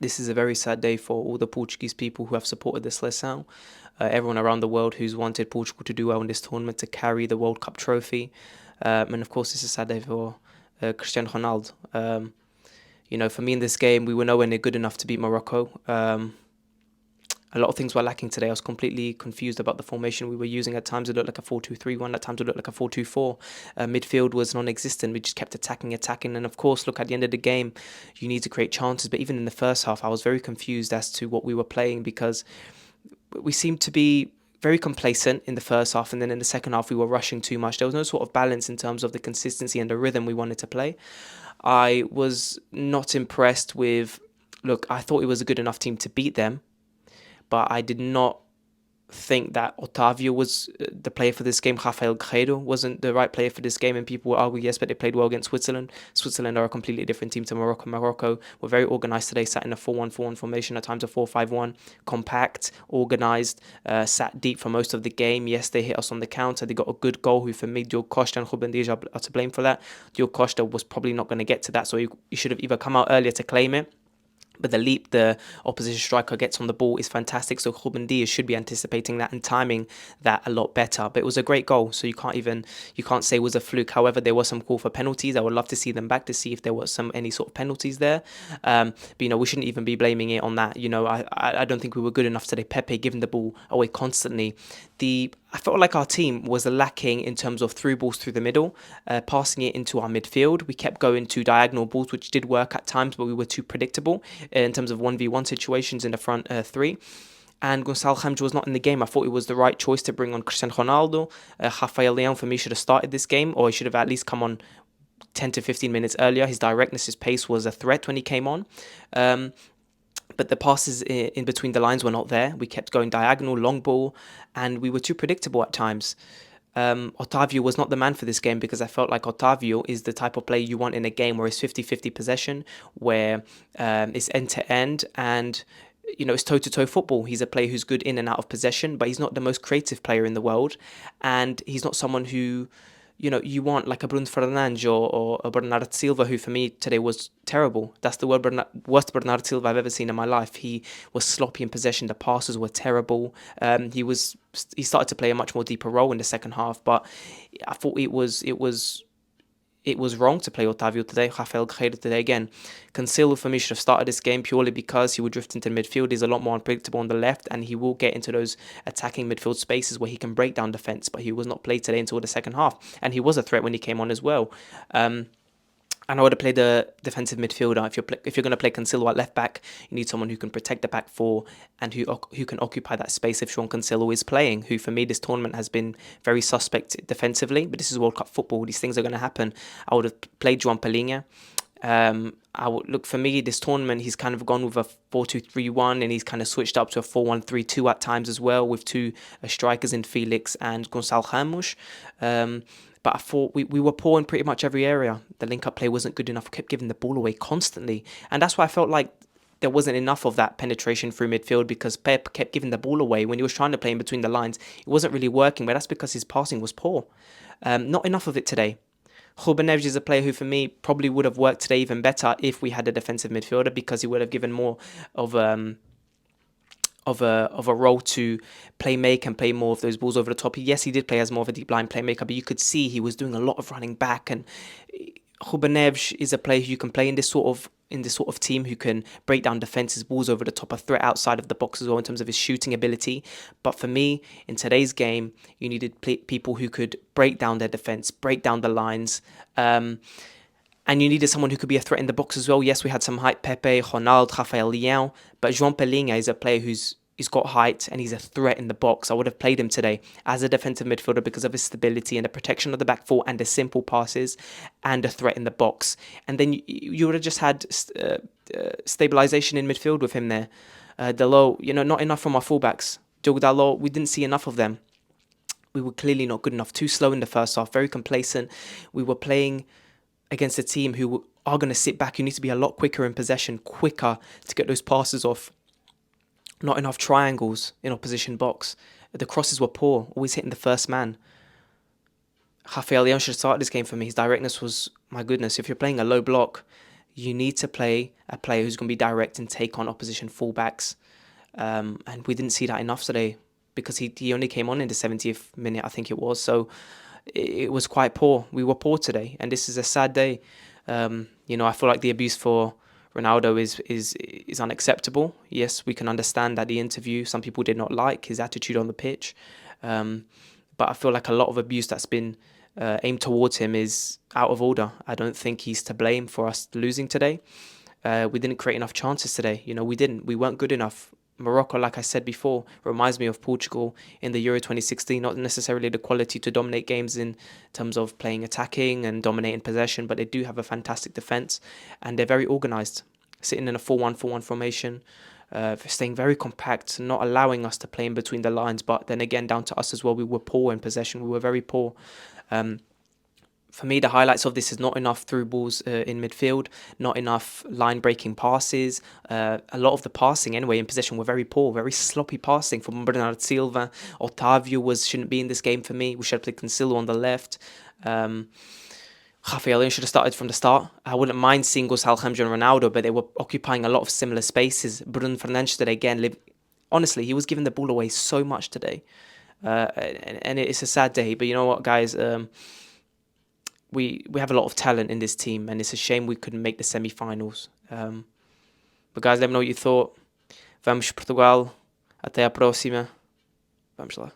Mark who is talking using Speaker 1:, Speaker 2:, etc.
Speaker 1: This is a very sad day for all the Portuguese people who have supported the seleção, everyone around the world who's wanted Portugal to do well in this tournament, to carry the World Cup trophy. And of course, it's a sad day for Cristiano Ronaldo. For me in this game, we were nowhere near good enough to beat Morocco. A lot of things were lacking today. I was completely confused about the formation we were using. At times it looked like a 4-2-3-1. At times it looked like a 4-2-4. Midfield was non-existent. We just kept attacking. And of course, look, at the end of the game, you need to create chances. But even in the first half, I was very confused as to what we were playing, because we seemed to be very complacent in the first half, and then in the second half we were rushing too much. There was no sort of balance in terms of the consistency and the rhythm we wanted to play. I was not impressed with... Look, I thought it was a good enough team to beat them, but I did not think that Otavio was the player for this game. Rafael Guerreiro wasn't the right player for this game, and people will argue, yes, but they played well against Switzerland. Switzerland are a completely different team to Morocco. Morocco were very organised today, sat in a 4-1-4-1 formation, at times a 4-5-1, compact, organised, sat deep for most of the game. Yes, they hit us on the counter. They got a good goal, who for me, Diogo Costa and Ruben Dias are to blame for that. Diogo Costa was probably not going to get to that, so he should have either come out earlier to claim it. But the leap the opposition striker gets on the ball is fantastic. So Ruben Dias should be anticipating that and timing that a lot better. But it was a great goal, so you can't say it was a fluke. However, there was some call for penalties. I would love to see them back to see if there was any sort of penalties there. But we shouldn't even be blaming it on that. I don't think we were good enough today. Pepe giving the ball away constantly. I felt like our team was lacking in terms of through balls through the middle, passing it into our midfield. We kept going to diagonal balls, which did work at times, but we were too predictable in terms of 1v1 situations in the front three. And Gonçalo Ramos was not in the game. I thought it was the right choice to bring on Cristiano Ronaldo. Rafael Leão, for me, should have started this game, or he should have at least come on 10 to 15 minutes earlier. His directness, his pace was a threat when he came on. But the passes in between the lines were not there. We kept going diagonal, long ball, and we were too predictable at times. Otavio was not the man for this game, because I felt like Otavio is the type of player you want in a game where it's 50-50 possession, where it's end-to-end, and it's toe-to-toe football. He's a player who's good in and out of possession, but he's not the most creative player in the world, and he's not someone who... you want like a Bruno Fernandes or a Bernardo Silva, who for me today was terrible. That's the worst Bernardo Silva I've ever seen in my life. He was sloppy in possession. The passes were terrible. He started to play a much more deeper role in the second half, but I thought it was wrong to play Otavio today. Rafael Guerreiro today again. Cancelo for me should have started this game, purely because he would drift into midfield. He's a lot more unpredictable on the left, and he will get into those attacking midfield spaces where he can break down defence, but he was not played today until the second half, and he was a threat when he came on as well. And I would have played a defensive midfielder. If you're going to play Cancelo at left back, you need someone who can protect the back four and who can occupy that space if João Cancelo is playing, who for me this tournament has been very suspect defensively. But this is World Cup football. These things are going to happen. I would have played João Palhinha. For me, this tournament, he's kind of gone with a 4-2-3-1, and he's kind of switched up to a 4-1-3-2 at times as well, with two strikers in Felix and Gonçalo Ramos. But I thought we were poor in pretty much every area. The link-up play wasn't good enough. We kept giving the ball away constantly. And that's why I felt like there wasn't enough of that penetration through midfield, because Pep kept giving the ball away. When he was trying to play in between the lines, it wasn't really working, but that's because his passing was poor. Not enough of it today. Ruben Neves is a player who, for me, probably would have worked today even better if we had a defensive midfielder, because he would have given more of a role to make and play more of those balls over the top. Yes, he did play as more of a deep line playmaker, but you could see he was doing a lot of running back. And Ruben Neves is a player who you can play in this sort of team, who can break down defenses, balls over the top, a threat outside of the box as well in terms of his shooting ability. But for me, in today's game, you needed people who could break down their defense, break down the lines, and you needed someone who could be a threat in the box as well. Yes, we had some height, Pepe, Ronaldo, Rafael Leão, but João Palhinha is a player he's got height and he's a threat in the box. I would have played him today as a defensive midfielder because of his stability and the protection of the back four and the simple passes and a threat in the box. And then you would have just had stabilisation in midfield with him there. Dalot, not enough from our fullbacks. Diogo Dalot, we didn't see enough of them. We were clearly not good enough. Too slow in the first half, very complacent. We were playing against a team who are going to sit back. You need to be a lot quicker in possession, quicker to get those passes off. Not enough triangles in opposition box. The crosses were poor, always hitting the first man. Rafael Leão should have started this game for me. His directness was, my goodness, if you're playing a low block, You need to play a player who's going to be direct and take on opposition fullbacks. And we didn't see that enough today because he only came on in the 70th minute, I think it was. So it was quite poor. We were poor today, and this is a sad day. I feel like the abuse for Ronaldo is unacceptable. Yes, we can understand that the interview, some people did not like his attitude on the pitch. But I feel like a lot of abuse that's been aimed towards him is out of order. I don't think he's to blame for us losing today. We didn't create enough chances today. We didn't. We weren't good enough. Morocco, like I said before, reminds me of Portugal in the Euro 2016. Not necessarily the quality to dominate games in terms of playing attacking and dominating possession, but they do have a fantastic defence and they're very organised, sitting in a 4-1-4-1 formation, staying very compact, not allowing us to play in between the lines. But then again, down to us as well. We were poor in possession. We were very poor. For me, the highlights of this is not enough through balls in midfield, not enough line-breaking passes. A lot of the passing, anyway, in possession were very poor, very sloppy passing from Bernardo Silva. Otavio shouldn't be in this game for me. We should have played Cancelo on the left. Rafael should have started from the start. I wouldn't mind seeing Gonçalo Ramos and Ronaldo, but they were occupying a lot of similar spaces. Bruno Fernandes today, again, honestly, he was giving the ball away so much today. And it's a sad day. But you know what, guys? We have a lot of talent in this team, and it's a shame we couldn't make the semi-finals. But guys, let me know what you thought. Vamos Portugal. Até a próxima. Vamos lá.